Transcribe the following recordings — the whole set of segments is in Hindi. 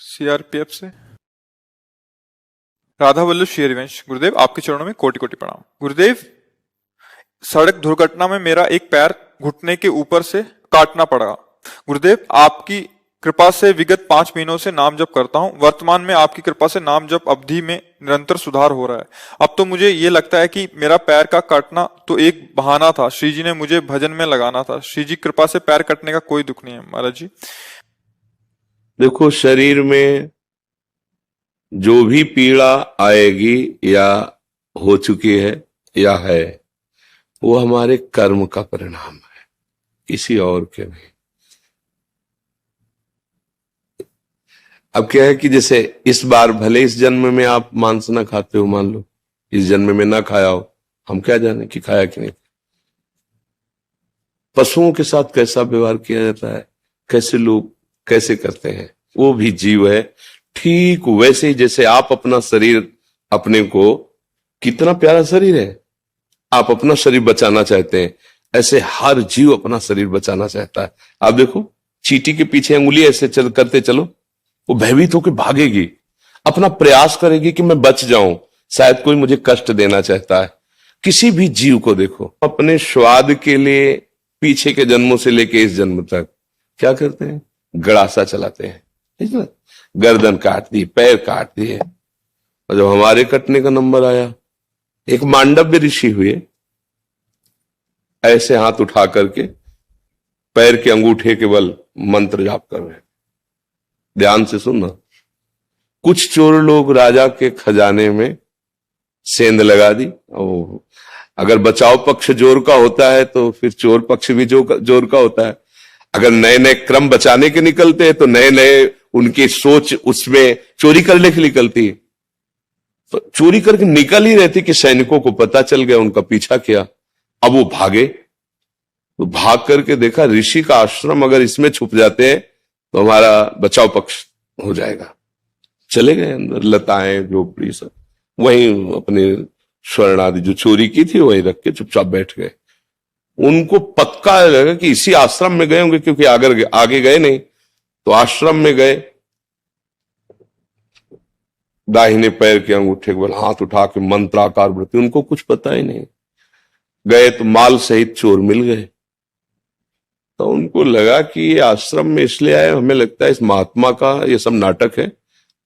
सीआरपीएफ से राधा वल्लभ शेरवंश। गुरुदेव, आपके चरणों में कोटि कोटि प्रणाम। गुरुदेव, सड़क दुर्घटना में मेरा एक पैर घुटने के ऊपर से काटना पड़ा। गुरुदेव, आपकी कृपा से विगत 5 महीनों से नाम जप करता हूँ। वर्तमान में आपकी कृपा से नाम जप अवधि में निरंतर सुधार हो रहा है। अब तो मुझे ये लगता है कि मेरा पैर का काटना तो एक बहाना था। श्री जी ने मुझे भजन में लगाना था। श्री जी कृपा से पैर कटने का कोई दुख नहीं है महाराज जी। देखो, शरीर में जो भी पीड़ा आएगी या हो चुकी है या है, वो हमारे कर्म का परिणाम है, किसी और के नहीं। अब क्या है कि जैसे इस बार भले इस जन्म में आप मांस ना खाते हो, मान लो इस जन्म में ना खाया हो, हम क्या जाने कि खाया कि नहीं। पशुओं के साथ कैसा व्यवहार किया जाता है, कैसे लोग कैसे करते हैं, वो भी जीव है। ठीक वैसे ही जैसे आप अपना शरीर, अपने को, कितना प्यारा शरीर है, आप अपना शरीर बचाना चाहते हैं, ऐसे हर जीव अपना शरीर बचाना चाहता है। आप देखो, चींटी के पीछे अंगुली ऐसे करते चलो, वो भयभीत होकर भागेगी, अपना प्रयास करेगी कि मैं बच जाऊं, शायद कोई मुझे कष्ट देना चाहता है। किसी भी जीव को देखो, अपने स्वाद के लिए पीछे के जन्मों से लेके इस जन्म तक क्या करते हैं, गड़ासा चलाते हैं, गर्दन काट दी, पैर काट दिए। और जब हमारे कटने का नंबर आया, एक मांडव्य ऋषि हुए, ऐसे हाथ उठा करके पैर के अंगूठे के बल मंत्र जाप कर रहे हैं। ध्यान से सुनना। कुछ चोर लोग राजा के खजाने में सेंध लगा दी। अगर बचाव पक्ष जोर का होता है तो फिर चोर पक्ष भी जोर का होता है। अगर नए नए क्रम बचाने के निकलते हैं तो नए नए उनकी सोच उसमें चोरी करने की निकलती है। तो चोरी करके निकल ही रहती कि सैनिकों को पता चल गया, उनका पीछा किया। अब वो भागे, तो भाग करके देखा ऋषि का आश्रम, अगर इसमें छुप जाते हैं तो हमारा बचाव पक्ष हो जाएगा। चले गए अंदर, लताएं झोपड़ी सब, वहीं अपने स्वर्ण आदि जो चोरी की थी वहीं रख के चुपचाप बैठ गए। उनको पक्का लगा कि इसी आश्रम में गए होंगे, क्योंकि आगे गए नहीं। तो आश्रम में गए, दाहिने पैर के अंगूठे के बल हाथ उठा के मंत्राकार वृत्ति, उनको कुछ पता ही नहीं। गए तो माल सहित चोर मिल गए। तो उनको लगा कि ये आश्रम में इसलिए आए, हमें लगता है इस महात्मा का ये सब नाटक है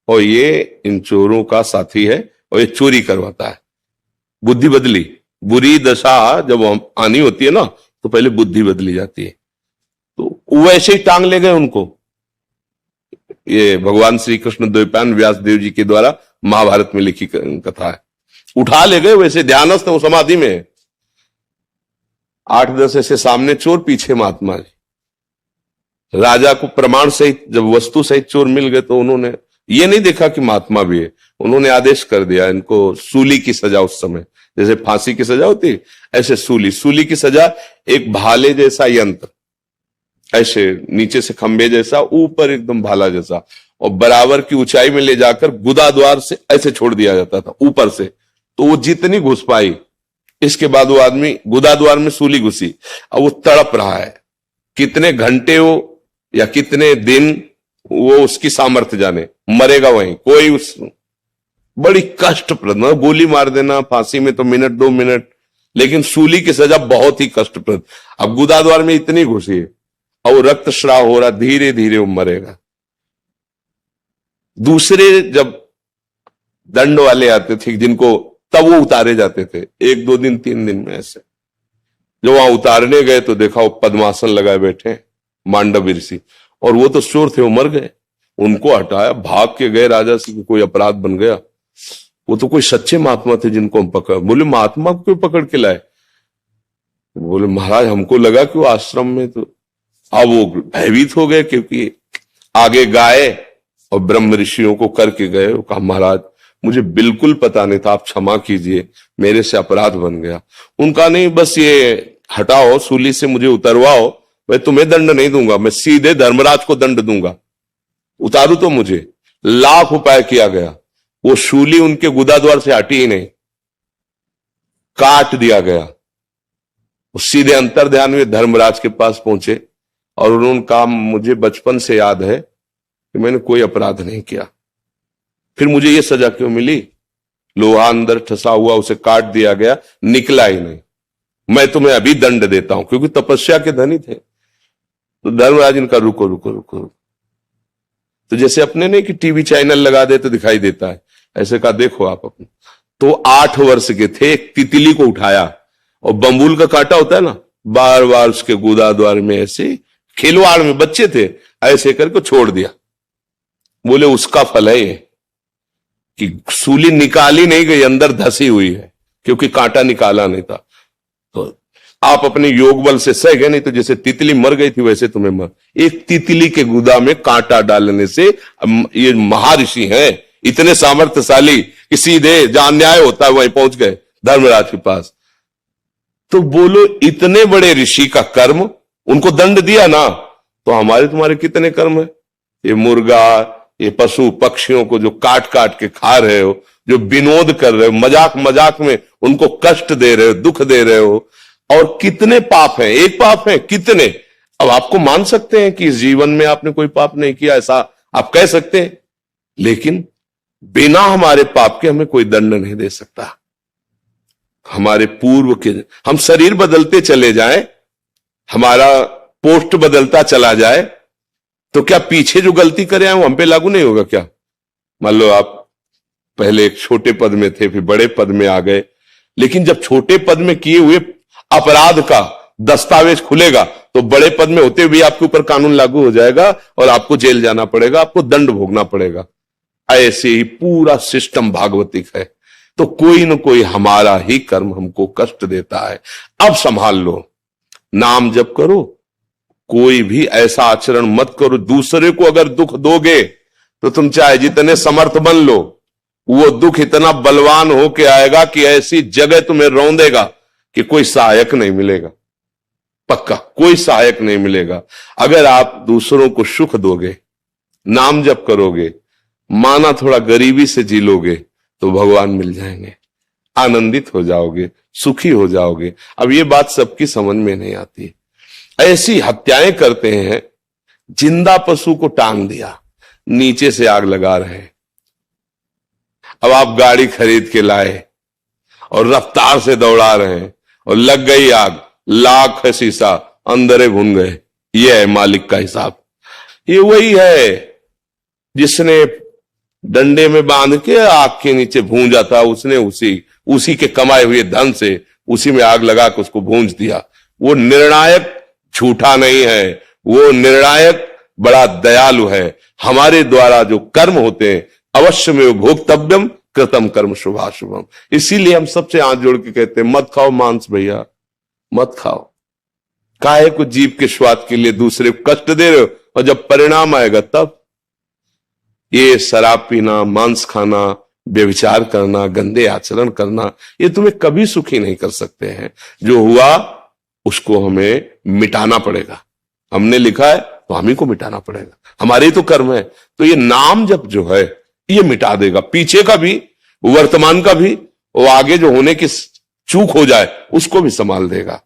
और ये इन चोरों का साथी है और ये चोरी करवाता है। बुद्धि बदली। बुरी दशा जब आनी होती है ना, तो पहले बुद्धि बदली जाती है। तो वैसे ही टांग ले गए उनको। ये भगवान श्री कृष्ण द्वैपायन व्यास देव जी के द्वारा महाभारत में लिखी कथा है। उठा ले गए, वैसे ध्यानस्थ वो समाधि में। 8-10 ऐसे सामने चोर, पीछे महात्मा जी। राजा को प्रमाण सहित जब वस्तु सहित चोर मिल गए तो उन्होंने ये नहीं देखा कि महात्मा भी है, उन्होंने आदेश कर दिया इनको सूली की सजा। उस समय जैसे फांसी की सजा होती, ऐसे सूली की सजा। एक भाले जैसा यंत्र, ऐसे नीचे से खंबे जैसा, ऊपर एकदम भाला जैसा, और बराबर की ऊंचाई में ले जाकर गुदा द्वार से ऐसे छोड़ दिया जाता था ऊपर से। तो वो जितनी घुस पाई, इसके बाद वो आदमी गुदा द्वार में सूली घुसी। अब वो तड़प रहा है, कितने घंटे हो या कितने दिन, वो उसकी सामर्थ्य जाने, मरेगा वहीं। कोई उस बड़ी कष्टप्रद, गोली मार देना फांसी में तो मिनट 2 मिनट, लेकिन सूली की सजा बहुत ही कष्टप्रद। अब गुदा द्वार में इतनी घुसी है और वो रक्तस्राव हो रहा, धीरे धीरे वो मरेगा। दूसरे जब दंड वाले आते थे जिनको, तब वो उतारे जाते थे 1-2 दिन 3 दिन में। ऐसे जो वहां उतारने गए तो देखा वो पद्मासन लगाए बैठे मांडव ऋषि, और वो तो चोर थे, वो मर गए। उनको हटाया, भाग के गए राजा से, कोई अपराध बन गया। वो तो कोई सच्चे महात्मा थे जिनको हम पकड़। बोले महात्मा को क्यों पकड़ के लाए? बोले महाराज हमको लगा कि वो आश्रम में। तो अब वो भयभीत हो गए, क्योंकि आगे गाय और ब्रह्म ऋषियों को करके गए। वो कहा महाराज मुझे बिल्कुल पता नहीं था, आप क्षमा कीजिए, मेरे से अपराध बन गया। उनका नहीं, बस ये हटाओ, सूली से मुझे उतरवाओ, मैं तुम्हें दंड नहीं दूंगा, मैं सीधे धर्मराज को दंड दूंगा, उतारू तो मुझे। लाख उपाय किया गया, वो शूली उनके गुदा द्वार से हटी ही नहीं, काट दिया गया। वो सीधे अंतर ध्यान में धर्मराज के पास पहुंचे और उन्होंने कहा मुझे बचपन से याद है कि मैंने कोई अपराध नहीं किया, फिर मुझे ये सजा क्यों मिली? लोहा अंदर ठसा हुआ, उसे काट दिया गया, निकला ही नहीं, मैं तुम्हें अभी दंड देता हूं, क्योंकि तपस्या के धनी थे। तो धर्मराज इनका रुको रुको रुको, तो जैसे अपने नहीं कि टीवी चैनल लगा दे तो दिखाई देता है, ऐसे कहा देखो आप अपने। तो 8 वर्ष के थे, एक तितली को उठाया और बम्बूल का कांटा होता है ना, बार बार उसके गुदा द्वार में ऐसे खिलवाड़ में, बच्चे थे, ऐसे करके छोड़ दिया। बोले उसका फल है ये कि सूली निकाली नहीं गई, अंदर धसी हुई है, क्योंकि कांटा निकाला नहीं था। तो आप अपने योग बल से सह गए, नहीं तो जैसे तितली मर गई थी वैसे तुम्हें मर। एक तितली के गुदा में कांटा डालने से, ये महर्षि हैं इतने सामर्थ्यशाली कि सीधे जहां अन्याय होता है वहीं पहुंच गए धर्मराज के पास। तो बोलो इतने बड़े ऋषि का कर्म, उनको दंड दिया ना, तो हमारे तुम्हारे कितने कर्म है? ये मुर्गा, ये पशु पक्षियों को जो काट काट के खा रहे हो, जो विनोद कर रहे हो, मजाक मजाक में उनको कष्ट दे रहे हो, दुख दे रहे हो, और कितने पाप हैं? एक पाप है कितने? अब आपको मान सकते हैं कि इस जीवन में आपने कोई पाप नहीं किया, ऐसा आप कह सकते हैं, लेकिन बिना हमारे पाप के हमें कोई दंड नहीं दे सकता। हमारे पूर्व के, हम शरीर बदलते चले जाएं, हमारा पोस्ट बदलता चला जाए, तो क्या पीछे जो गलती करे हैं वो हम पे लागू नहीं होगा क्या? मान लो आप पहले एक छोटे पद में थे, फिर बड़े पद में आ गए, लेकिन जब छोटे पद में किए हुए अपराध का दस्तावेज खुलेगा तो बड़े पद में होते हुए आपके ऊपर कानून लागू हो जाएगा और आपको जेल जाना पड़ेगा, आपको दंड भोगना पड़ेगा। ऐसे ही पूरा सिस्टम भागवतिक है। तो कोई न कोई हमारा ही कर्म हमको कष्ट देता है। अब संभाल लो, नाम जप करो, कोई भी ऐसा आचरण मत करो। दूसरे को अगर दुख दोगे तो तुम चाहे जितने समर्थ बन लो, वो दुख इतना बलवान होके आएगा कि ऐसी जगह तुम्हें रौंदेगा कि कोई सहायक नहीं मिलेगा, पक्का कोई सहायक नहीं मिलेगा। अगर आप दूसरों को सुख दोगे, नाम जप करोगे, माना थोड़ा गरीबी से जी लोगे, तो भगवान मिल जाएंगे, आनंदित हो जाओगे, सुखी हो जाओगे। अब ये बात सबकी समझ में नहीं आती। ऐसी हत्याएं करते हैं, जिंदा पशु को टांग दिया, नीचे से आग लगा रहे हैं। अब आप गाड़ी खरीद के लाए और रफ्तार से दौड़ा रहे हैं और लग गई आग, लाख है शीशा, अंदरे भुन गए। ये है मालिक का हिसाब। ये वही है जिसने डंडे में बांध के आग के नीचे भूंजा था, उसने उसी के कमाए हुए धन से उसी में आग लगा के उसको भूंज दिया। वो निर्णायक झूठा नहीं है, वो निर्णायक बड़ा दयालु है। हमारे द्वारा जो कर्म होते हैं, अवश्य में भोक्तव्यम कृतम कर्म शुभाशुभम। इसीलिए हम सबसे हाथ जोड़ के कहते हैं, मत खाओ मांस भैया, मत खाओ। काहे को जीव के स्वाद के लिए दूसरे को कष्ट दे रहे हो, और जब परिणाम आएगा तब। ये शराब पीना, मांस खाना, व्यभिचार करना, गंदे आचरण करना, ये तुम्हें कभी सुखी नहीं कर सकते हैं। जो हुआ उसको हमें मिटाना पड़ेगा। हमने लिखा है तो हम ही को मिटाना पड़ेगा, हमारे ही तो कर्म है। तो ये नाम जप जो है ये मिटा देगा, पीछे का भी, वर्तमान का भी, और आगे जो होने की चूक हो जाए उसको भी संभाल देगा।